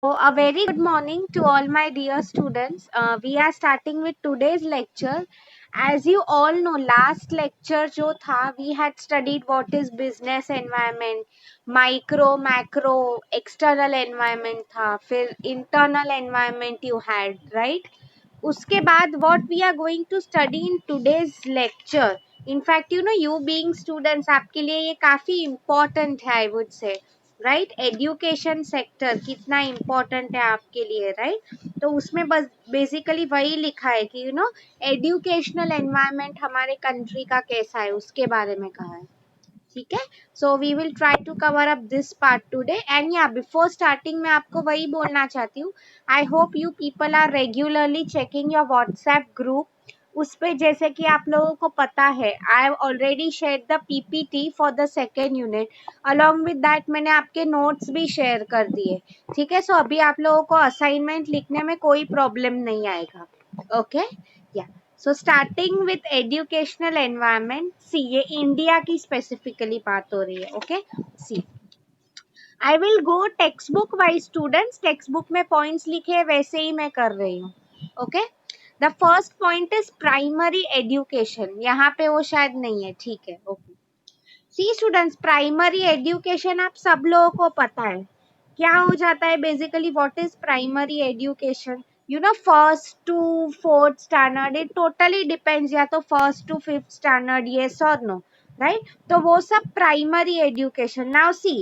A very good morning to all my dear students. We are starting with today's lecture. As you all know, last lecture जो था, we had studied what is business environment, micro, macro, external environment था, फिर internal environment you had, right? उसके बाद what we are going to study in today's lecture. In fact, you being students, आपके लिए ये काफी important है, I would say. Right education sector कितना इम्पोर्टेंट है आपके लिए, राइट? तो उसमें बस बेसिकली वही लिखा है कि एजुकेशनल एनवायरनमेंट हमारे कंट्री का कैसा है उसके बारे में कहा है। ठीक है, so we will try to cover up this part today. And या बिफोर स्टार्टिंग मैं आपको वही बोलना चाहती हूँ, I hope you people are regularly checking your WhatsApp group. उस पे जैसे कि आप लोगों को पता है, I have already share the PPT for the second unit. Along with that मैंने आपके नोट्स भी शेयर कर दिए। ठीक है, सो अभी आप लोगों को असाइनमेंट लिखने में कोई प्रॉब्लम नहीं आएगा। ओके, या so starting with educational environment, see ये इंडिया की स्पेसिफिकली बात हो रही है। Okay, see I will go text book wise students, text book में पॉइंट्स लिखे हैं वैसे ही मैं कर रही हूँ। Okay, the first point is primary education, यहाँ पे वो शायद नहीं है, ठीक है। Okay, see students, primary education आप सब लोगों को पता है क्या हो जाता है basically. What is primary education? First to fourth standard, it totally depends, या तो first to fifth standard, yes और नो, राइट? तो वो सब primary education. Now see,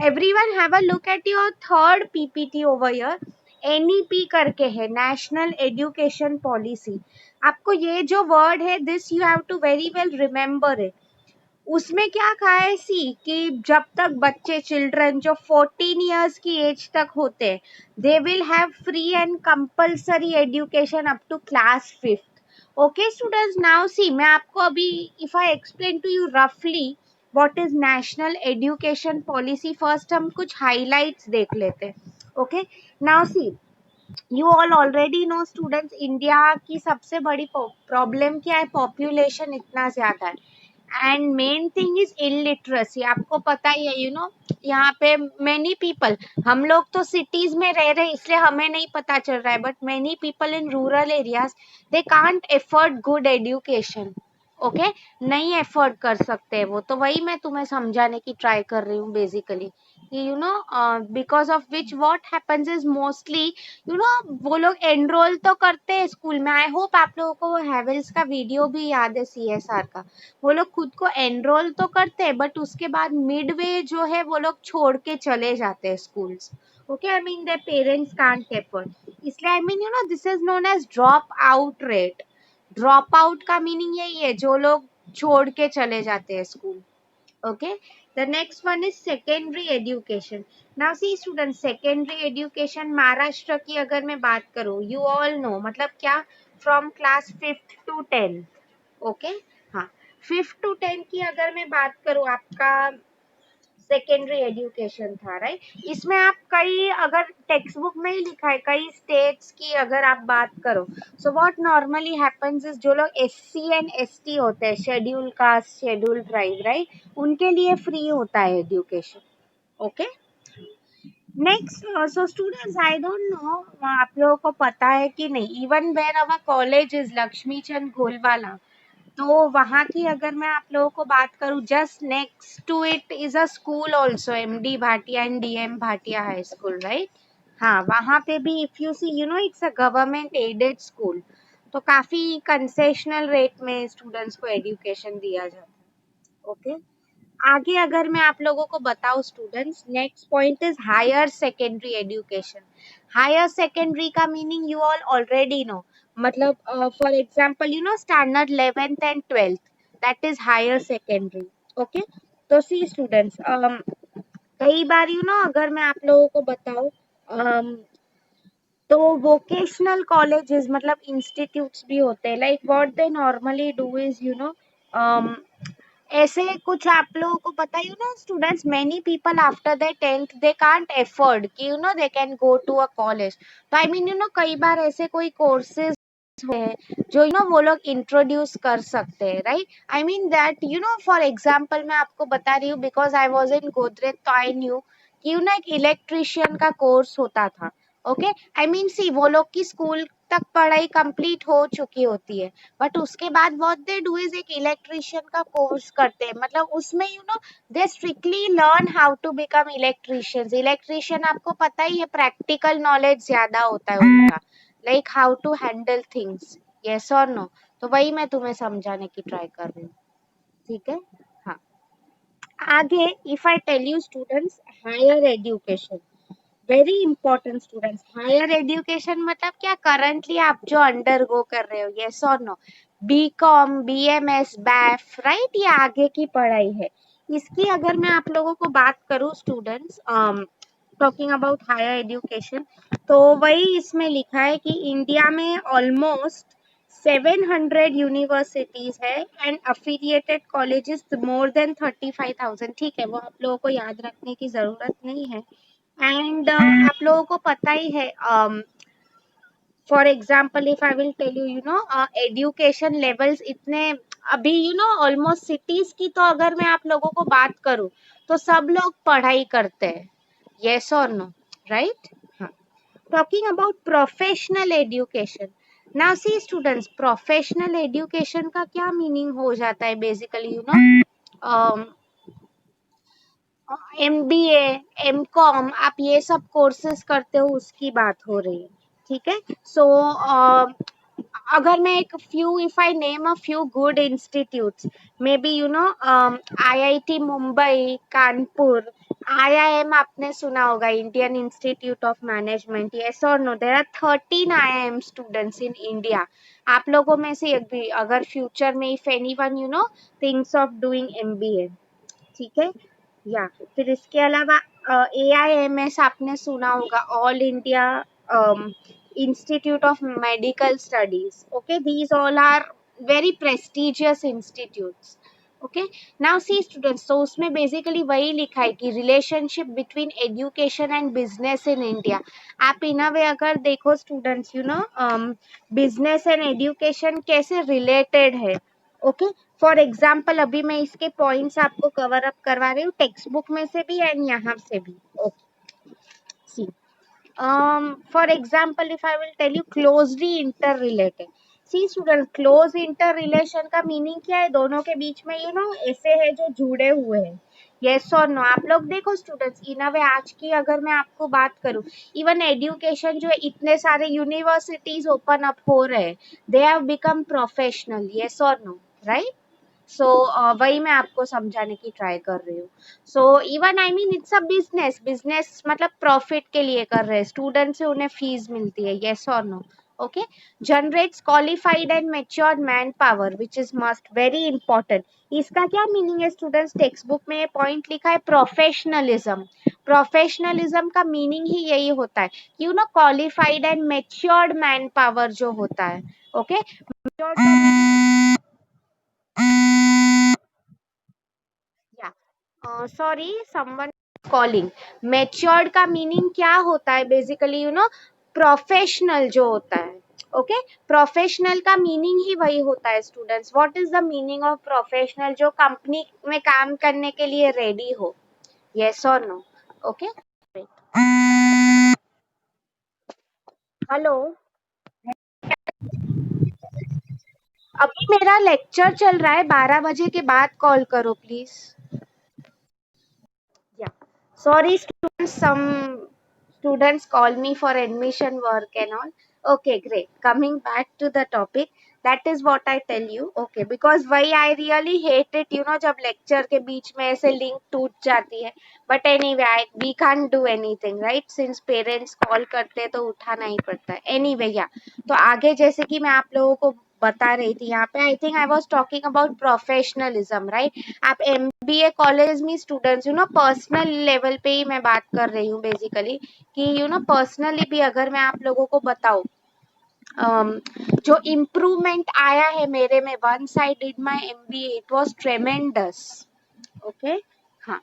everyone have a look at your third ppt over here. NEP करके है, national education policy. आपको ये जो वर्ड है, this you have to very well remember it. उसमें क्या कहा है सी, कि जब तक बच्चे चिल्ड्रन जो 14 इयर्स की एज तक होते हैं, they will have free and compulsory education up to class 5th। Okay students, now see मैं आपको अभी, if I explain to you रफली what is national education policy, first हम कुछ हाइलाइट्स देख लेते हैं। Okay, now see, you all already know students, India की सबसे बड़ी प्रॉब्लम क्या है? पॉपुलेशन इतना ज्यादा है and main thing is illiteracy. आपको पता ही है, यहाँ पे मेनी पीपल, हम लोग तो सिटीज में रह रहे इसलिए हमें नहीं पता चल रहा है, but many people in rural areas, they can't afford good education. Okay, नहीं एफोर्ड कर सकते वो, तो वही मैं तुम्हें समझाने की ट्राई कर रही हूँ basically. Because of which what happens is mostly, वो लोग एनरोल तो करते हैं स्कूल में। आई होप आप लोगों को वो हैवेल्स का वीडियो भी याद है, CSR का। वो लोग खुद को एनरोल तो करते हैं, बट उसके बाद मिड वे जो है वो लोग छोड़ के चले जाते हैं schools. Okay, I mean their parents can't afford, इसलिए I mean this is known as drop out rate. Drop out का मीनिंग यही है, जो लोग छोड़ के चले जाते हैं school. Okay, the next one is secondary education. Now see students, secondary education Maharashtra की अगर मैं बात करूँ, you all know मतलब क्या, from class 5th to 10th। Okay, हाँ, 5th to 10th की अगर मैं बात करूँ, आपका सेकेंडरी एजुकेशन था, राइट? इसमें आप कई, अगर टेक्स्ट बुक में ही लिखा है, कई स्टेट्स की अगर आप बात करो, so what normally happens is, जो लोग SC एंड ST होते हैं, schedule caste, schedule tribe, right, उनके लिए फ्री होता है education. Okay, next, so students, I don't know आप लोगों को पता है कि नहीं, even where our college is Lakshmi Chand Golwala, तो वहाँ की अगर मैं आप लोगों को बात करूँ, just next to it is a school also, MD Bhatia and DM Bhatia high school, right? हाँ, वहाँ पे भी if you see, it's a government aided school, तो काफी कंसेशनल रेट में स्टूडेंट्स को एजुकेशन दिया जाता है। ओके, आगे अगर मैं आप लोगों को बताऊं students, next point is higher secondary education. Higher secondary का meaning you all already know, मतलब for example standard 11th and 12th, that is higher secondary. Okay, तो सी स्टूडेंट्स, कई बार अगर मैं आप लोगों को बताऊं, तो वोकेशनल कॉलेजेस मतलब इंस्टीट्यूट्स भी होते हैं, like what they normally do is ऐसे कुछ, आप लोगों को पता ही students, many people after the 10th they can't afford कि they can go to a college, तो आई मीन कई बार ऐसे कोई कोर्सेज हैं जो वो लोग इंट्रोड्यूस कर सकते हैं, right? I mean that for example मैं आपको बता रही हूँ, because I was in Godrej, तो आई न्यू कि ना एक इलेक्ट्रिशियन का कोर्स होता था। ओके, आई मीन सी वो लोग की स्कूल तक पढ़ाई कंप्लीट हो चुकी होती है, बट उसके बाद व्हाट दे डू इज एक इलेक्ट्रिशियन का कोर्स करते हैं। मतलब उसमें they strictly learn how to become electricians. Electrician आपको पता ही है, प्रैक्टिकल नॉलेज ज्यादा होता है उनका, like how to handle things. Yes और नो? तो वही मैं तुम्हें समझाने की ट्राई कर रही हूँ। ठीक है, हाँ। आगे if I tell you students, higher education very important students. Higher education मतलब क्या? करंटली आप जो अंडर गो कर रहे हो, यस और no? B com, B M S, BAF, right? ये आगे की पढ़ाई है। इसकी अगर मैं आप लोगों को बात करूं students, talking about higher education, तो वही इसमें लिखा है कि इंडिया में ऑलमोस्ट 700 यूनिवर्सिटीज है and affiliated colleges more than 35,000। ठीक है, वो आप लोगों को याद रखने की जरूरत नहीं है। एंड आप लोगों को पता ही है, for example if I will tell you, education levels इतने अभी, ऑलमोस्ट सिटीज की तो अगर मैं आप लोगों को बात करूं तो सब लोग पढ़ाई करते हैं। यस और नो? राइट? हाँ। Talking about professional education, now see students, professional education का क्या मीनिंग हो जाता है बेसिकली? MBA, MCOM, आप ये सब कोर्सेज करते हो उसकी बात हो रही है। ठीक है, सो अगर मैं एक few, if I name a few good institutes, may be IIT Mumbai, Kanpur, IIM आपने सुना होगा, Indian institute of management. Yes और no? There are 13 IIM students in India. आप लोगों में से एक भी अगर फ्यूचर में if anyone thinks of doing MBA, ठीक है, या फिर इसके अलावा AIMS आपने सुना होगा, All India Institute of Medical Studies. Okay, these all are very prestigious institutes. Okay, now see students, तो उसमें बेसिकली वही लिखा है कि relationship between education and business in India. आप इन अ वे अगर देखो स्टूडेंट्स, बिजनेस एंड एजुकेशन कैसे रिलेटेड है। ओके, फॉर एग्जाम्पल अभी मैं इसके पॉइंट्स आपको कवर अप करवा रही हूँ टेक्स्ट बुक में से भी एंड यहाँ से भी। Okay, see for example if I will tell you closely inter related. See student, close inter relation का मीनिंग क्या है? दोनों के बीच में ऐसे है जो जुड़े हुए हैं। यस और नो? आप लोग देखो स्टूडेंट्स, इन अ वे आज की अगर मैं आपको बात करूं, इवन एजुकेशन जो है, इतने सारे यूनिवर्सिटीज ओपन अप हो रहे हैं, they have become professional. Yes और नो? राइट? सो वही मैं आपको समझाने की ट्राई कर रही हूँ। So even I mean it's a business. Business मतलब प्रॉफिट के लिए कर रहे हैं, स्टूडेंट से उन्हें फीस मिलती है। यस और no? Okay, generates qualified and matured man power which is must, very important. इसका क्या मीनिंग है स्टूडेंट्स? टेक्स्ट बुक में ये पॉइंट लिखा है, प्रोफेशनलिज्म। प्रोफेशनलिज्म का मीनिंग ही यही होता है कि qualified and matured man power जो होता है। ओके, या सॉरी, समवन कॉलिंग। मैच्योर्ड का मीनिंग क्या होता है बेसिकली? प्रोफेशनल जो होता है। ओके, प्रोफेशनल का मीनिंग ही वही होता है students. What is the meaning of professional? जो कंपनी में काम करने के लिए रेडी हो। यस और नो? ओके, हेलो, अभी मेरा लेक्चर चल रहा है, 12 बजे के बाद कॉल करो please. Yeah. Sorry, students. Some students call me for admission work and all. Okay, great. Coming back to the topic, that is what I tell you. Okay, because why I really hate it, जब lecture के बीच में ऐसे link टूट जाती है. But anyway, we can't do anything, right? Since parents call करते हैं तो उठाना ही पड़ता है. Anyway, yeah. तो आगे जैसे कि मैं आप लोगों को बता रही थी यहाँ पे, I think I was talking about professionalism, right? आप MBA कॉलेज में स्टूडेंट्स पर्सनल लेवल पे ही मैं बात कर रही हूँ बेसिकली, कि पर्सनली भी अगर मैं आप लोगों को बताऊँ, जो इम्प्रूवमेंट आया है मेरे में, once I did my MBA, it was tremendous. Okay, हाँ।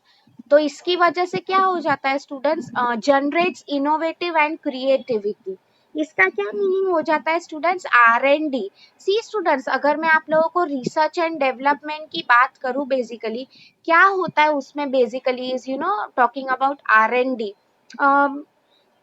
तो इसकी वजह से क्या हो जाता है students? Generates innovative and creativity. इसका क्या मीनिंग हो जाता है स्टूडेंट्स? R&D। सी स्टूडेंट्स, अगर मैं आप लोगों को रिसर्च एंड डेवलपमेंट की बात करूं, बेसिकली क्या होता है उसमें, basically is talking about R&D।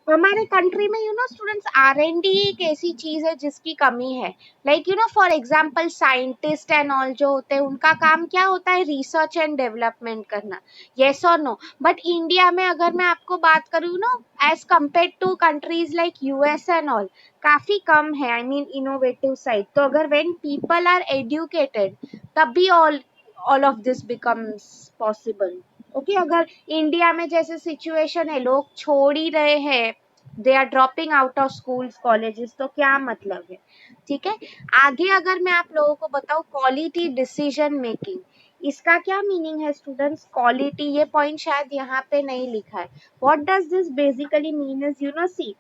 हमारे कंट्री में स्टूडेंट्स, R&D एक ऐसी चीज है जिसकी कमी है। Like for example scientist and all जो होते हैं, उनका काम क्या होता है? रिसर्च एंड डेवलपमेंट करना। यस और नो? बट इंडिया में अगर मैं आपको बात करूँ as compare to countries like US and all, काफी कम है, आई मीन इनोवेटिव साइड। तो अगर व्हेन पीपल आर एजुकेटेड, तभी all of this becomes possible. Okay, अगर इंडिया में जैसे सिचुएशन है, लोग छोड़ ही रहे हैं, they are dropping out of schools colleges, तो क्या मतलब है? ठीक है। आगे अगर मैं आप लोगों को बताऊं, क्वालिटी डिसीजन मेकिंग, इसका क्या मीनिंग है स्टूडेंट्स? क्वालिटी, ये पॉइंट शायद यहाँ पे नहीं लिखा है। What does this basically mean is, see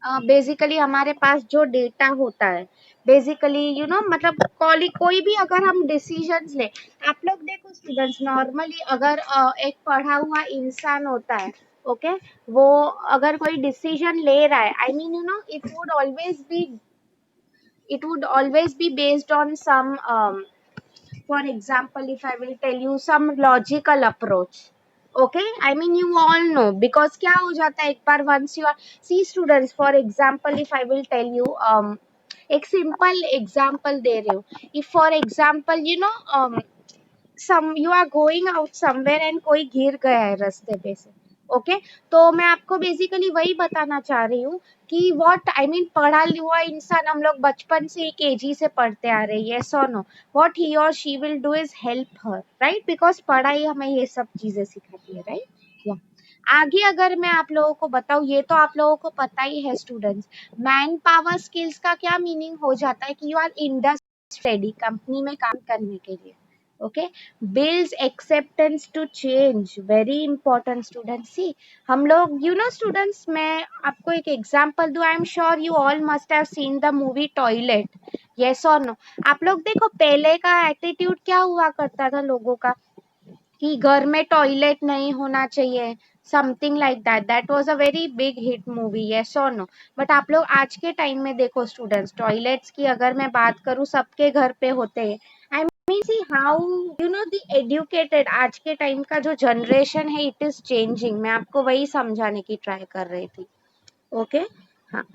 basically हमारे पास जो डेटा होता है, बेसिकली मतलब कोई भी अगर हम डिसीजंस ले, आप लोग देखो स्टूडेंट्स, नॉर्मली अगर एक पढ़ा हुआ इंसान होता है, ओके, वो अगर कोई डिसीजन ले रहा है, I mean it would always be based on some, for example, if I will tell you some logical approach, okay, I mean you all know, because क्या हो जाता है एक बार, once you are, see students, for example, if I will tell you, एक simple example दे रही हूँ। if for example some you are going out somewhere and कोई गिर गया है रास्ते पे से, ओके, तो मैं आपको बेसिकली वही बताना चाह रही हूँ कि व्हाट आई मीन, पढ़ा हुआ इंसान, हम लोग बचपन से ही केजी से पढ़ते आ रहे हैं, यस और नो? व्हाट ही और she will do is help her, right? Because पढ़ाई हमें ये सब चीजें सिखाती है, राइट? या आगे अगर मैं आप लोगों को बताऊं, ये तो आप लोगों को पता ही है स्टूडेंट्स, मैन पावर स्किल्स का क्या मीनिंग हो जाता है कि you our industry ready, company में काम करने के लिए, okay. builds acceptance to change, very important students। see, हम लोग स्टूडेंट्स, मैं आपको एक एग्जांपल दूं, I am sure you all must have seen the movie toilet, yes और नो? आप लोग देखो, पहले का एटीट्यूड क्या हुआ करता था लोगों का, कि घर में टॉयलेट नहीं होना चाहिए, something like that, that was a very big hit movie, yes और नो? बट आप लोग आज के टाइम में देखो स्टूडेंट्स, टॉयलेट्स की अगर मैं बात करूं, सबके घर पे होते हैं। I mean see how the educated, आज के टाइम का जो जनरेशन है, इट इज चेंजिंग। मैं आपको वही समझाने की ट्राई कर रही थी, ओके। हाँ,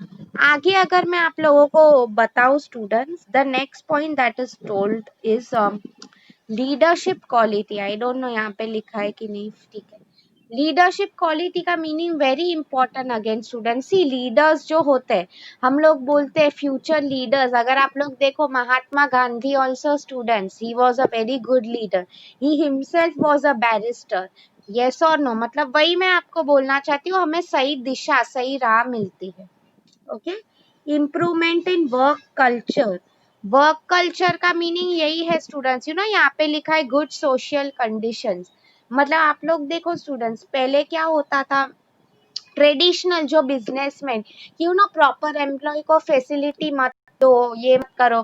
आगे अगर मैं आप लोगों को बताऊं students, the next point that is told is leadership quality. I don't know यहाँ पे लिखा है कि नहीं, ठीक है। लीडरशिप क्वालिटी का meaning very important again student. See, leaders जो होते हैं, हम लोग बोलते हैं फ्यूचर लीडर्स। अगर आप लोग देखो, Mahatma Gandhi also students, he was a very good leader, he himself was a barrister, yes और नो? मतलब वही मैं आपको बोलना चाहती हूँ, हमें सही दिशा, सही राह मिलती है, okay. Improvement in work culture, work culture का मीनिंग यही है स्टूडेंट्स, यहाँ पे लिखा है गुड सोशल कंडीशंस। मतलब आप लोग देखो स्टूडेंट्स, पहले क्या होता था, ट्रेडिशनल जो बिजनेसमैन, प्रॉपर एम्प्लॉय को फैसिलिटी मत दो, ये मत करो,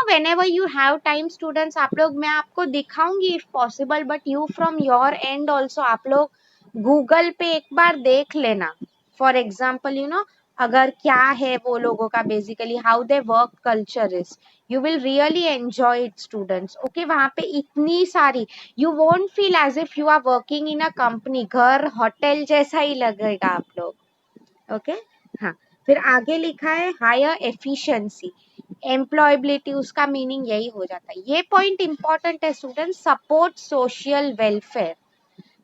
when ever you have time students, आप लोग, मैं आपको दिखाऊंगी if possible, but you from your and also, आप लोग गूगल पे एक बार देख लेना, फॉर एग्जाम्पल अगर क्या है वो लोगों का, basically how they work culture is, you will really enjoy it students, okay. वहां पे इतनी सारी, you won't feel as if you are working in a company, घर होटल जैसा ही लगेगा आप लोग, ओके। हाँ, फिर आगे लिखा है हायर एफिशिएंसी, एम्प्लॉयबिलिटी, उसका मीनिंग यही हो जाता है। ये पॉइंट इंपॉर्टेंट है student, support social welfare,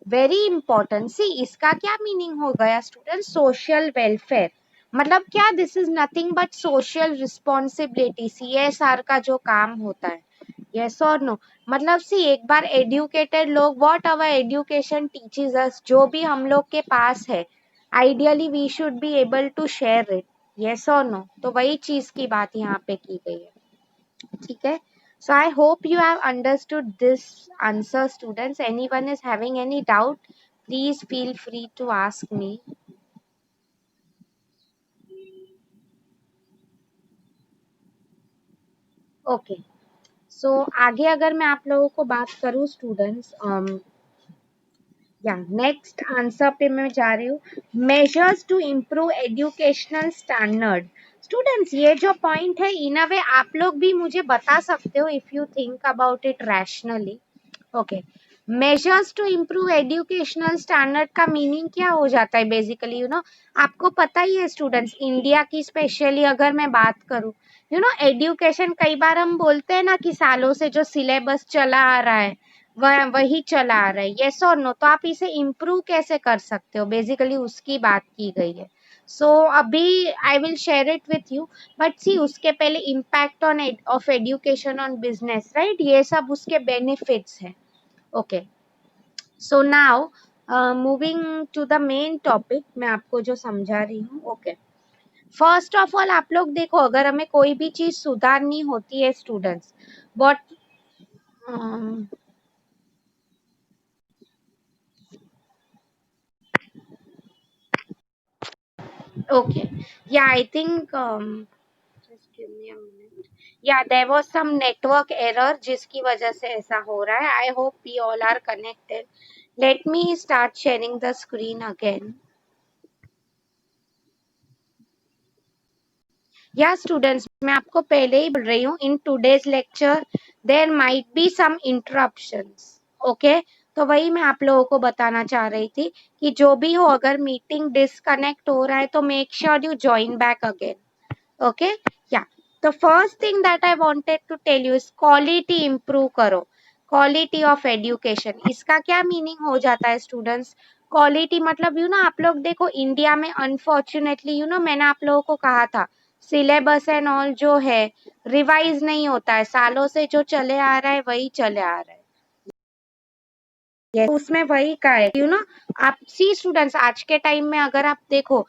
very important. See, इसका क्या मीनिंग हो गया स्टूडेंट? सोशल वेलफेयर मतलब क्या? This is nothing but social responsibility, CSR का जो काम होता है, यस और नो? मतलब सी, एक बार एजुकेटेड लोग, what our education teaches us, जो भी हम लोग के पास है, ideally we should be able to share it, yes और नो? तो वही चीज की बात यहाँ पे की गई है, ठीक है। So I hope you have understood this answer students. Anyone is having any doubt, please feel free to ask me. Okay. So आगे अगर मैं आप लोगों को बात करूँ स्टूडेंट्स, या नेक्स्ट आंसर पे मैं जा रही हूँ, measures to improve educational standard. Students ये जो पॉइंट है इन अ वे आप लोग भी मुझे बता सकते हो if you think about it rationally. Okay, measures to improve educational standard का मीनिंग क्या हो जाता है बेसिकली, आपको पता ही है स्टूडेंट्स, इंडिया की स्पेशली अगर मैं बात करूं, एजुकेशन कई बार हम बोलते हैं ना कि सालों से जो सिलेबस चला आ रहा है वह वही चला आ रहा है, यस और नो, तो आप इसे इम्प्रूव कैसे कर सकते हो, बेसिकली उसकी बात की गई है। सो अभी I will share it with you, but see उसके पहले impact on of education on business, right, ये सब उसके बेनिफिट्स हैं। Okay, so now moving to the main topic, मैं आपको जो समझा रही हूँ। ओके, फर्स्ट ऑफ ऑल आप लोग देखो, अगर हमें कोई भी चीज सुधारनी होती है स्टूडेंट्स, बट ओके, या I think just give me a minute. Yeah, there was some network error जिसकी वजह से ऐसा हो रहा है. I hope we all are connected. Let me start sharing the screen again. या स्टूडेंट्स, मैं आपको पहले ही बोल रही हूँ, in today's lecture there might be some interruptions. Okay, तो वही मैं आप लोगों को बताना चाह रही थी कि जो भी हो, अगर मीटिंग डिस्कनेक्ट हो रहा है तो make sure you join back again. Okay, या the first thing that I wanted to tell you is quality improve करो, क्वालिटी ऑफ एजुकेशन। इसका क्या मीनिंग हो जाता है स्टूडेंट्स, क्वालिटी मतलब आप लोग देखो इंडिया में अनफॉर्चुनेटली मैंने आप लोगों को कहा था सिलेबस एंड ऑल जो है रिवाइज नहीं होता है, सालों से जो चले आ रहा है वही चले आ रहा है। उसमें वही का है, आप सी स्टूडेंट्स, आज के टाइम में अगर आप देखो,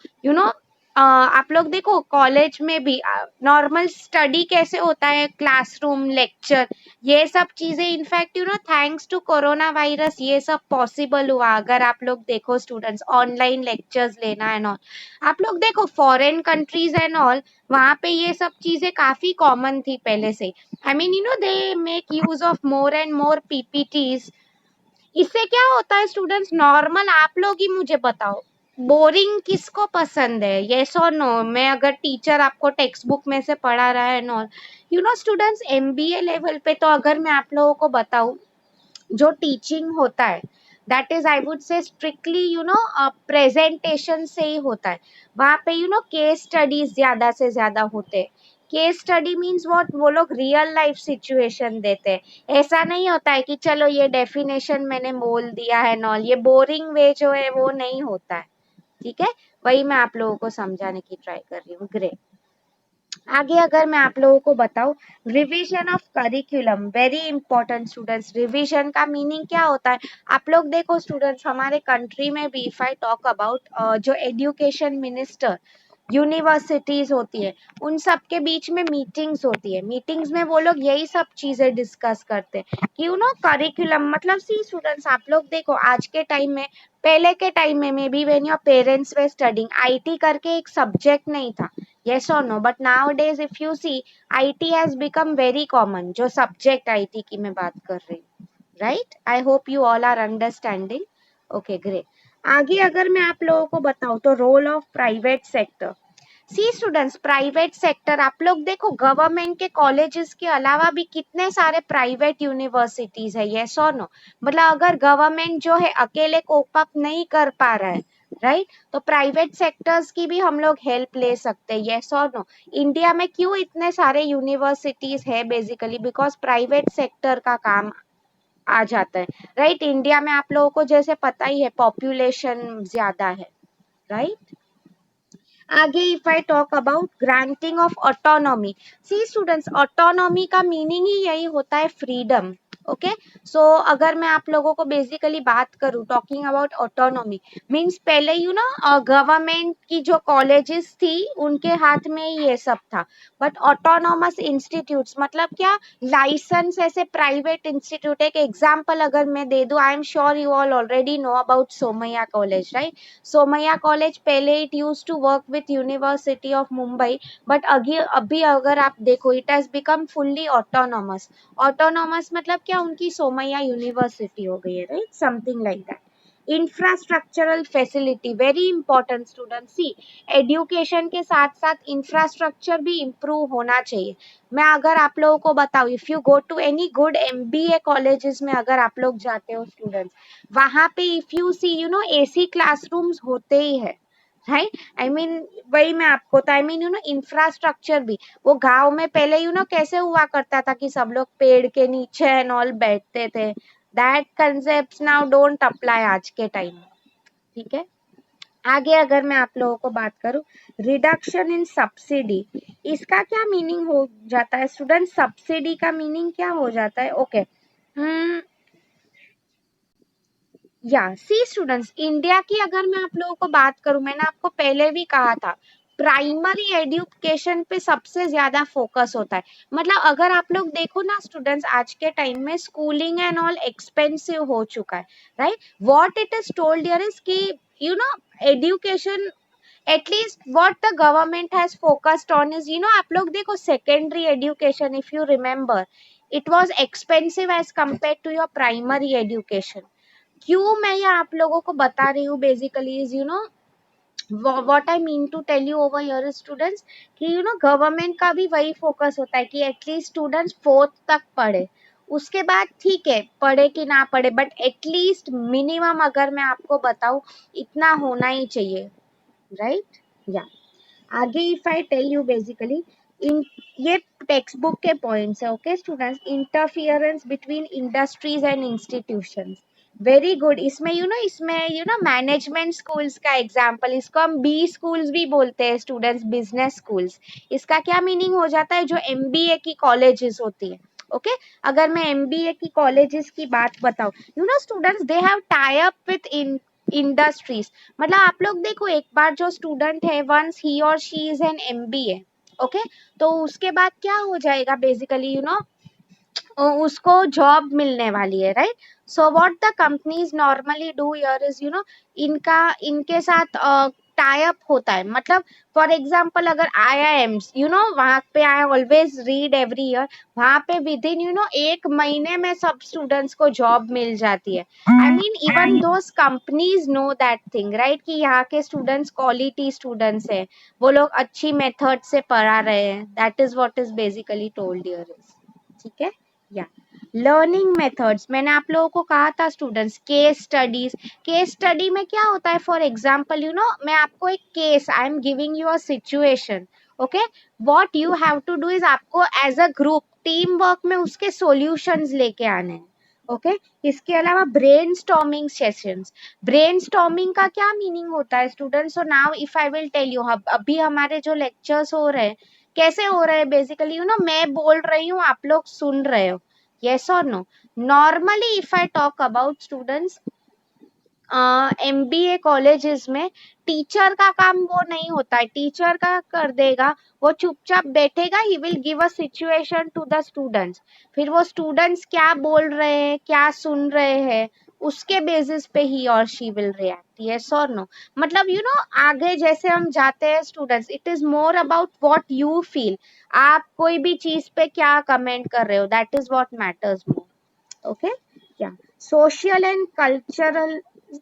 आप लोग देखो कॉलेज में भी नॉर्मल स्टडी कैसे होता है, क्लासरूम लेक्चर, ये सब चीजें in fact thanks to corona virus ये सब पॉसिबल हुआ। अगर आप लोग देखो स्टूडेंट्स, ऑनलाइन लेक्चर्स लेना एंड ऑल, आप लोग देखो फॉरेन कंट्रीज एंड ऑल, वहां पे ये सब चीजें काफी कॉमन थी पहले से। I mean they make use of more and more PPTs. इससे क्या होता है स्टूडेंट्स, नॉर्मल आप लोग ही मुझे बताओ, बोरिंग किसको पसंद है, यस और नो। मैं अगर टीचर आपको टेक्स्ट बुक में से पढ़ा रहा है नॉल, स्टूडेंट्स, एमबीए लेवल पे तो अगर मैं आप लोगों को बताऊं, जो टीचिंग होता है दैट इज आई वुड से स्ट्रिक्टली प्रेजेंटेशन से ही होता है। वहां पे केस स्टडीज ज्यादा से ज्यादा होते हैं। केस स्टडी मीन्स व्हाट, वो लोग रियल लाइफ सिचुएशन देते हैं। ऐसा नहीं होता है कि चलो ये डेफिनेशन मैंने बोल दिया है नॉल, ये बोरिंग वे जो है वो नहीं होता है। ठीक है, वही मैं आप लोगों को समझाने की ट्राई कर रही हूँ। ग्रेट, आगे अगर मैं आप लोगों को बताऊं, revision of curriculum very important students. Revision का मीनिंग क्या होता है, आप लोग देखो स्टूडेंट्स, हमारे कंट्री में भी इफ आई टॉक अबाउट जो एजुकेशन मिनिस्टर, यूनिवर्सिटीज होती है, उन सब के बीच में मीटिंग्स होती है। मीटिंग्स में वो लोग यही सब चीजें डिस्कस करते हैं कि करिकुलम मतलब, सी स्टूडेंट्स आप लोग देखो आज के टाइम में, पहले के टाइम में may be when your parents way studying, IT करके एक सब्जेक्ट नहीं था, yes or no, but nowadays if you see IT has become very common, जो सब्जेक्ट IT की मैं बात कर रही हूँ, right. I hope you all are understanding. Okay great, आगे अगर मैं आप लोगों को बताऊं तो role of private sector. See students, private sector आप लोग देखो, गवर्नमेंट के कॉलेजेस के अलावा भी कितने सारे प्राइवेट यूनिवर्सिटीज है, यस और नो। मतलब अगर गवर्नमेंट जो है अकेले कोप अप नहीं कर पा रहा है, राइट, तो प्राइवेट सेक्टर्स की भी हम लोग हेल्प ले सकते हैं, यस और नो। इंडिया में क्यों इतने सारे यूनिवर्सिटीज है, बेसिकली बिकॉज प्राइवेट सेक्टर का काम आ जाता है, राइट। इंडिया में आप लोगों को जैसे पता ही है पॉपुलेशन ज्यादा है, राइट। आगे if I talk about granting of autonomy, see students, autonomy का मीनिंग ही यही होता है फ्रीडम। ओके, सो अगर मैं आप लोगों को बेसिकली बात करूं, टॉकिंग अबाउट ऑटोनॉमी मींस, पहले गवर्नमेंट की जो कॉलेजेस थी उनके हाथ में ही ये सब था, बट ऑटोनॉमस इंस्टीट्यूट्स मतलब क्या, लाइसेंस ऐसे प्राइवेट इंस्टीट्यूट। एक एग्जांपल अगर मैं दे दूं, I am sure you all already know about Somaiya college, right. Somaiya college पहले it use to work with university of Mumbai, but अभी अगर आप देखो it has become fully autonomous. Autonomous मतलब क्या, उनकी सोमैया यूनिवर्सिटी हो गई है, right, something like that. Infrastructural facility very important student, see education के साथ साथ इंफ्रास्ट्रक्चर भी इम्प्रूव होना चाहिए। मैं अगर आप लोगों को बताऊं, if you go to any good MBA colleges में अगर आप लोग जाते हो स्टूडेंट्स, वहां पे if you see you know AC classrooms होते ही है, राइट। आई मीन वही मैं आपको, तो I mean you no infrastructure भी, वो गांव में पहले यू नो कैसे हुआ करता था कि सब लोग पेड़ के नीचे एंड ऑल बैठते थे, that concept now don't apply आज के टाइम में, ठीक है। आगे अगर मैं आप लोगों को बात करूं, रिडक्शन इन सब्सिडी, इसका क्या मीनिंग हो जाता है स्टूडेंट? सब्सिडी का मीनिंग क्या हो जाता है? ओके, या सी स्टूडेंट्स, इंडिया की अगर मैं आप लोगों को बात करूं, मैंने आपको पहले भी कहा था, प्राइमरी एजुकेशन पे सबसे ज्यादा फोकस होता है। मतलब अगर आप लोग देखो ना स्टूडेंट्स, आज के टाइम में स्कूलिंग एंड ऑल एक्सपेंसिव हो चुका है, right. What it is told here is कि you know education, at least what the government has focused on is, you know आप लोग देखो secondary education, if you remember, it was expensive as compare to your primary education. क्यों मैं ये आप लोगों को बता रही हूँ basically is you know what I mean to tell you over your students, कि यू नो गवर्नमेंट का भी वही फोकस होता है कि एटलीस्ट स्टूडेंट्स फोर्थ तक पढ़े, उसके बाद ठीक है पढ़े कि ना पढ़े, बट एटलीस्ट मिनिमम अगर मैं आपको बताऊं, इतना होना ही चाहिए, राइट। या आगे if I tell you basically, in ये टेक्स्ट बुक के पॉइंट्स है, okay students. Interference between industries and institutions, very good. इसमें यू नो मैनेजमेंट स्कूल्स का एग्जांपल, इसको हम बी स्कूल्स भी बोलते हैं स्टूडेंट्स, बिजनेस स्कूल्स। इसका क्या मीनिंग हो जाता है? जो एमबीए की कॉलेजेस होती है, ओके अगर मैं एमबीए की कॉलेजेस की बात बताऊं, you know students they have tie up with industries. मतलब आप लोग देखो, एक बार जो स्टूडेंट है, वंस ही और she is an MBA, okay, तो उसके बाद क्या हो जाएगा बेसिकली यू नो, उसको जॉब मिलने वाली है, right. So what the companies normally do here is you no, इनका इनके साथ टाई अप होता है। मतलब फॉर एग्जांपल अगर आईआईएम्स, यू नो वहां पे I always read every year, वहां पे विद इन यू नो 1 महीने में सब स्टूडेंट्स को जॉब मिल जाती है। I mean even those companies know that thing, right, कि यहाँ के स्टूडेंट्स क्वालिटी स्टूडेंट्स है, वो लोग अच्छी मेथड से पढ़ा रहे हैं, that is what is basically told here is, ठीक है। या लर्निंग मेथड्स, मैंने आप लोगों को कहा था students, case studies. Case study में क्या होता है? फॉर एग्जांपल यू नो, मैं आपको एक case, I am giving you a situation, okay, what you have to do is, आपको as a group team work में उसके सॉल्यूशंस लेके आने हैं, ओके। इसके अलावा brain storming sessions, brain storming का क्या मीनिंग होता है students? So now if I will tell you, अभी हमारे जो लेक्चर्स हो रहे हैं, कैसे हो रहे हैं बेसिकली यू नो, मैं बोल रही हूँ, आप लोग सुन रहे हो, yes or no? Normally if I talk about students, MBA colleges में टीचर का काम वो नहीं होता है, टीचर का कर देगा, वो चुपचाप बैठेगा, he will give a situation to the students, फिर वो स्टूडेंट्स क्या बोल रहे हैं, क्या सुन रहे हैं, उसके बेसिस पे ही और शी विल रिएक्ट, यस और नो। मतलब यू नो आगे जैसे हम जाते हैं students, it is more about what you feel, आप कोई भी चीज पे क्या कमेंट कर रहे हो, that is what matters more, okay, yeah, social and cultural,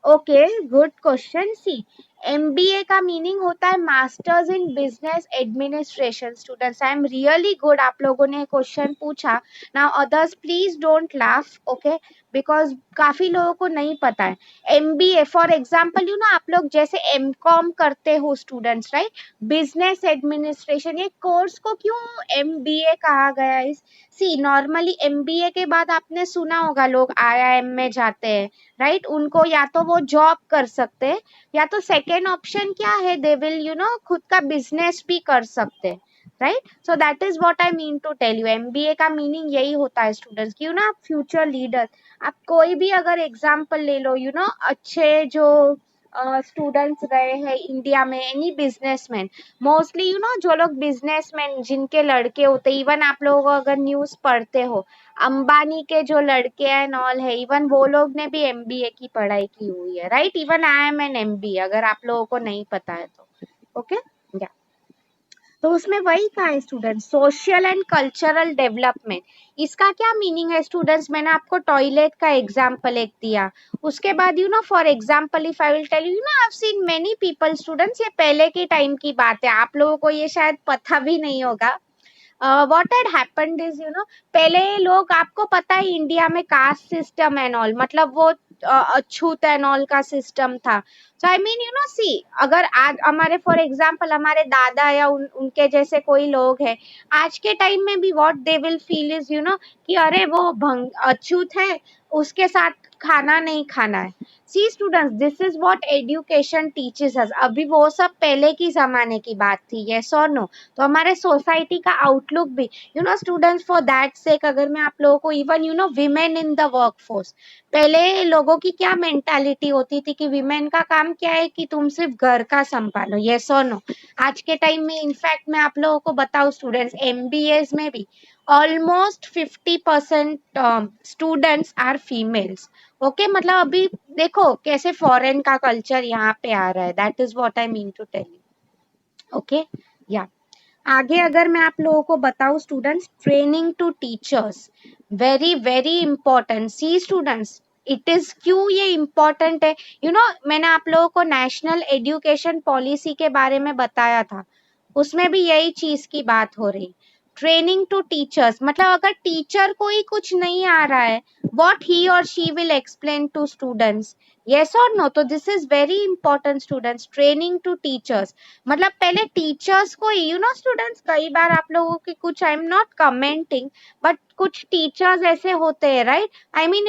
okay, good question। See, MBA का मीनिंग होता है masters in business administration. Students I am really good, आप लोगों ने क्वेश्चन पूछा। Now others please don't laugh, okay, because काफी लोगों को नहीं पता है। MBA for example you know, आप लोग जैसे MCOM करते हो स्टूडेंट्स, राइट, बिजनेस एडमिनिस्ट्रेशन, ये कोर्स को क्यों MBA कहा गया है? सी नॉर्मली एमबीए के बाद आपने सुना होगा लोग आईआईएम में जाते हैं, राइट, उनको या तो वो जॉब कर सकते हैं, या तो सेकेंड ऑप्शन क्या है, दे विल यू नो खुद का बिजनेस भी कर सकते हैं, right. So that is what I mean to tell you, MBA का मीनिंग यही होता है स्टूडेंट्स, क्यों ना आप फ्यूचर लीडर, आप कोई भी अगर एग्जाम्पल ले लो, यू नो अच्छे जो स्टूडेंट्स रहे हैं इंडिया में, any businessman, mostly you know जो लोग बिजनेसमैन जिनके लड़के होते, इवन आप लोग अगर न्यूज पढ़ते हो, अंबानी के जो लड़के एंड ऑल है, इवन वो लोग ने भी एमबीए की पढ़ाई की हुई है, right. Even I am an MBA, अगर आप लोगों को नहीं पता है तो, ओके, या तो उसमें वही कहा है student, social and cultural development. इसका क्या मीनिंग है स्टूडेंट्स? मैंने आपको टॉयलेट का एग्जांपल एक दिया, उसके बाद for example if I will tell you I have seen many people students, ये पहले के टाइम की बात है, आप लोगों को ये शायद पता भी नहीं होगा। व्हाट हैड हैपेंड इज पहले लोग, आपको पता है इंडिया में कास्ट सिस्टम एंड ऑल, मतलब वो अछूत एंड ऑल का सिस्टम था। सो आई मीन सी, अगर आज हमारे फॉर एग्जांपल हमारे दादा या उनके जैसे कोई लोग हैं, आज के टाइम में भी what they will feel is कि अरे वो भंग अछूत है, उसके साथ खाना नहीं खाना है। See students, this is what education teaches us. अभी वो सब पहले की जमाने की बात थी, यस और नो? तो हमारे सोसाइटी का आउटलुक भी स्टूडेंट्स, फॉर दैट सेक अगर मैं आप लोगों को even women in the workforce, पहले लोगों की क्या मेंटालिटी होती थी कि विमेन का काम क्या है कि तुम सिर्फ घर का संभालो, यस और नो? आज के टाइम में इनफैक्ट मैं आप लोगों को बताऊं स्टूडेंट्स, एमबीएस में भी almost 50% students are females. Okay, मतलब अभी देखो कैसे फॉरेन का कल्चर यहाँ पे आ रहा है, that is what I mean to tell you. Okay, या आगे अगर मैं आप लोगों को बताऊं students, training to teachers, very very important. See students, it is क्यों ये इम्पोर्टेंट है? मैंने आप लोगों को नेशनल एजुकेशन पॉलिसी के बारे में बताया था, उसमें भी यही चीज की बात हो रही। ट्रेनिंग टू टीचर्स मतलब अगर टीचर को ही कुछ नहीं आ रहा है, what he or she will explain to students, yes or no? तो this is very important students, training to teachers। मतलब पहले टीचर्स को स्टूडेंट्स, कई बार आप लोगों की कुछ, I am not commenting, but कुछ टीचर्स ऐसे होते हैं, right? I mean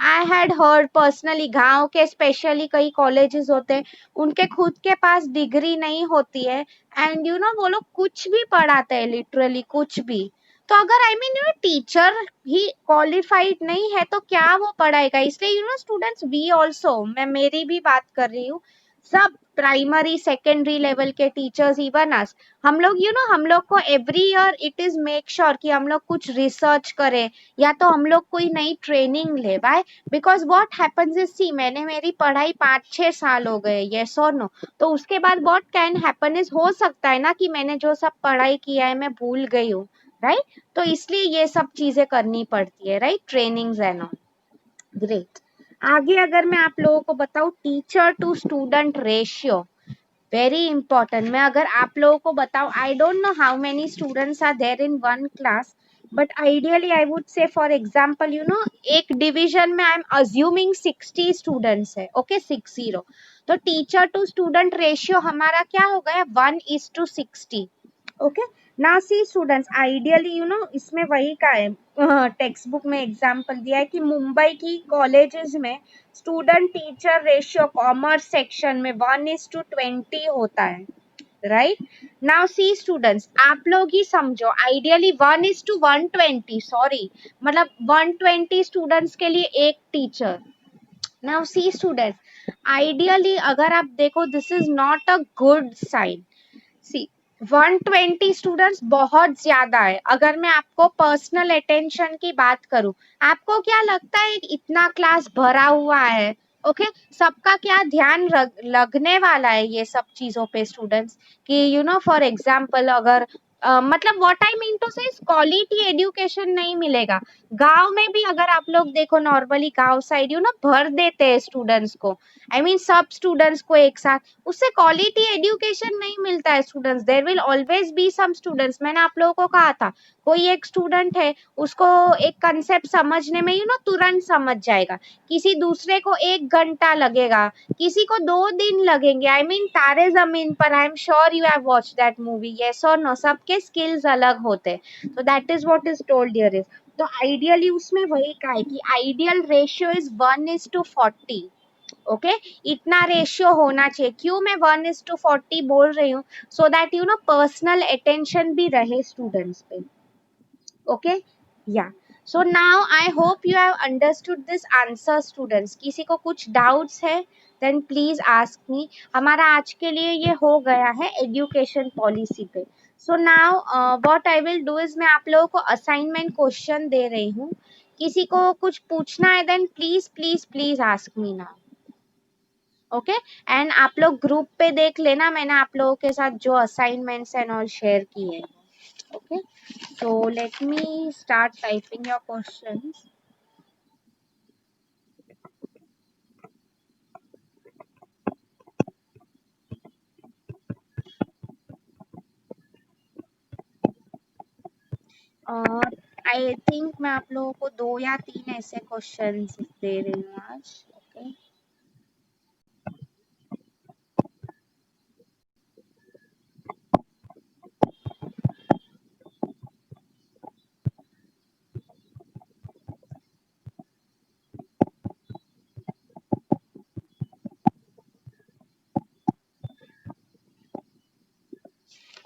I had heard personally, गांव के स्पेशली कई कॉलेजेस होते हैं, उनके खुद के पास डिग्री नहीं होती है, एंड वो लोग कुछ भी पढ़ाते हैं, लिटरली कुछ भी। तो अगर I mean teacher he qualified नहीं है तो क्या वो पढ़ाएगा? इसलिए स्टूडेंट्स, वी ऑल्सो, मैं मेरी भी बात कर रही हूँ, सब प्राइमरी सेकेंडरी लेवल के टीचर्स, इवन अस, हम लोग हम लोग को every year it is make sure कि हम लोग कुछ रिसर्च करें, या तो हम लोग कोई नई ट्रेनिंग ले। By, because what happens is, see मैंने मेरी पढ़ाई 5-6 साल हो गए, यस और नो? तो उसके बाद व्हाट कैन हैपन इज, हो सकता है ना कि मैंने जो सब पढ़ाई किया है मैं भूल गई हूँ, राइट? तो इसलिए ये सब चीजें करनी पड़ती है, right? Trainings and all. Great. आगे अगर मैं आप लोगों को बताऊं, teacher to student ratio, very important. मैं अगर आप लोगों को बताऊं, I don't know how many students are there in one class, but ideally I would say for example एक डिवीजन में आई एम अज्यूमिंग 60 स्टूडेंट्स है, ओके, 60। तो टीचर टू स्टूडेंट रेशियो हमारा क्या हो गया, 1:60। Okay, now see students, ideally इसमें वही का है, टेक्स्ट बुक में एग्जांपल दिया है कि मुंबई की कॉलेजेस में student teacher ratio commerce section में 1:20 होता है, राइट? नाउ सी स्टूडेंट्स, आप लोग ही समझो, आइडियली 1:120, सॉरी, मतलब 120 स्टूडेंट्स के लिए एक teacher. Now see students, ideally अगर आप देखो, this is not a good sign. See, 120 students बहुत ज्यादा है। अगर मैं आपको पर्सनल अटेंशन की बात करूं, आपको क्या लगता है इतना क्लास भरा हुआ है, ओके, सबका क्या ध्यान लगने वाला है ये सब चीजों पे स्टूडेंट्स? कि फॉर एग्जांपल अगर मतलब व्हाट आई मीन टू से, क्वालिटी एजुकेशन नहीं मिलेगा। गांव में भी अगर आप लोग देखो, नॉर्मली गांव साइड भर देते हैं स्टूडेंट्स को, आई मीन सब स्टूडेंट्स को एक साथ, उससे क्वालिटी एजुकेशन नहीं मिलता है students. There will always be some students, मैंने आप लोगों को कहा था, कोई एक स्टूडेंट है, उसको एक कंसेप्ट समझने में तुरंत समझ जाएगा, किसी दूसरे को 1 घंटा लगेगा, किसी को 2 दिन लगेंगे। आई मीन तारे जमीन पर, आई am sure you have watch that movie, yes और नो? सबके स्किल्स अलग होते हैं, तो that is what is told here is. तो आइडियली उसमें वही कहा है कि आइडियल रेशियो इज 1:40। ओके, इतना रेशियो होना चाहिए। क्यों मैं 1:40 बोल रही हूँ? सो दैट पर्सनल अटेंशन भी रहे स्टूडेंट्स पे। ओके, या so now I hope you have understood this answer students. किसी को कुछ डाउट्स है देन प्लीज आस्क मी। हमारा आज के लिए ये हो गया है एजुकेशन पॉलिसी पे। So now what I will do is, मैं आप लोगों को असाइनमेंट क्वेश्चन दे रही हूँ, किसी को कुछ पूछना है then please please please ask me now. Okay. And आप लोग ग्रुप पे देख लेना, मैंने आप लोगों के साथ जो असाइनमेंट्स एंड ऑल शेयर किए। Okay, so let me start typing your questions. और आई थिंक मैं आप लोगों को 2 या 3 ऐसे क्वेश्चंस दे रही हूँ आज। Okay,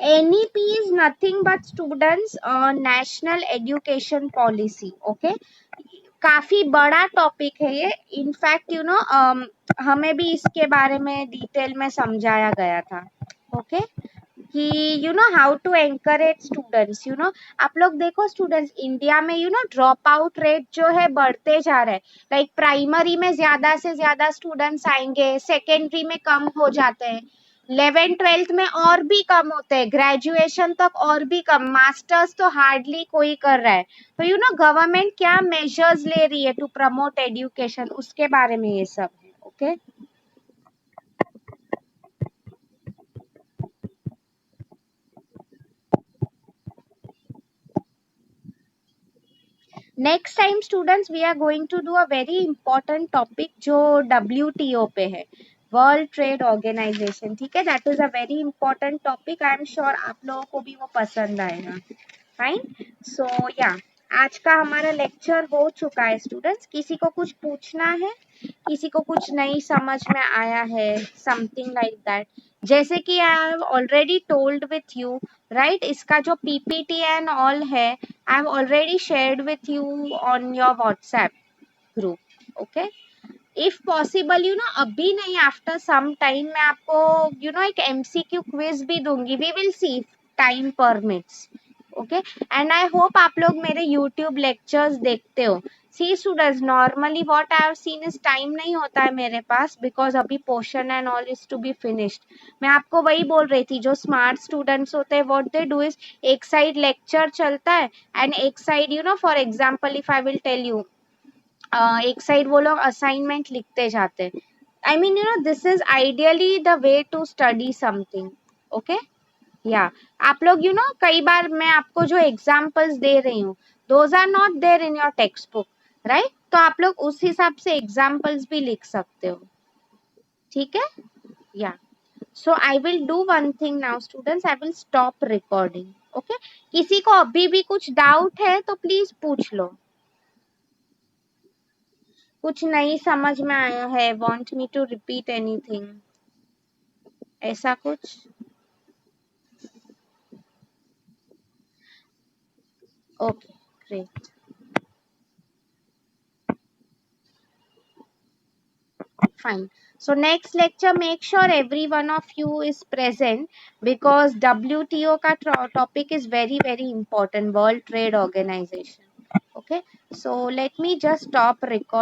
NEP is nothing but students national education policy. Okay, काफी बड़ा टॉपिक है ये। इनफैक्ट यू नो हमें भी इसके बारे में डिटेल में समझाया गया था। ओके, कि you know how to encourage students. You know आप लोग देखो स्टूडेंट्स, इंडिया में you know drop out rate जो है बढ़ते जा रहा है। लाइक प्राइमरी में ज्यादा से ज्यादा स्टूडेंट्स आएंगे, सेकेंडरी में कम हो जाते हैं, 11th 12th में और भी कम होते हैं, ग्रेजुएशन तक और भी कम, मास्टर्स तो हार्डली कोई कर रहा है। तो यू नो गवर्नमेंट क्या मेजर्स ले रही है टू प्रमोट एजुकेशन, उसके बारे में ये सब है। Okay, next time students we are going to do a very important topic जो WTO पे है, वर्ल्ड ट्रेड ऑर्गेनाइजेशन। ठीक है, that is a very important topic. I am sure आप लोगों को भी वो पसंद आएगा। फाइन, सो या आज का हमारा लेक्चर हो चुका है स्टूडेंट्स। किसी को कुछ पूछना है, किसी को कुछ नहीं समझ में आया है, समथिंग लाइक दैट। जैसे कि I have already told with you, right, इसका जो PPT एंड ऑल है I have already shared with you on your WhatsApp group. Okay, if possible you know अभी नहीं, आफ्टर सम टाइम मैं आपको you know एक MCQ क्विज भी दूंगी। We will see time permits. Okay, and I hope आप लोग मेरे यूट्यूब लेक्चर्स देखते हो। See students, normally what I have seen is time नहीं होता है मेरे पास, बिकॉज अभी portion and all is to be finished. मैं आपको वही बोल रही थी, जो स्मार्ट स्टूडेंट्स होते हैं व्हाट दे डू इज, एक साइड लेक्चर चलता है एंड एक side you know for example if I will tell you, एक साइड वो लोग असाइनमेंट लिखते जाते हैं। I mean you know this is ideally the way to study something. Okay, या आप लोग यू नो कई बार मैं आपको जो एग्जाम्पल्स दे रही हूँ, those are not there in your textbook, right, तो आप लोग उस हिसाब से एग्जाम्पल्स भी लिख सकते हो। ठीक है, या so I will do one thing now students, I will stop recording. Okay, किसी को अभी भी कुछ डाउट है तो प्लीज पूछ लो। कुछ नहीं समझ में आया है, want me to repeat anything, ऐसा कुछ? Okay, great, fine. So next lecture make sure every one of you is present, because WTO का topic is very very important, World Trade Organization. Okay, so let me just stop record.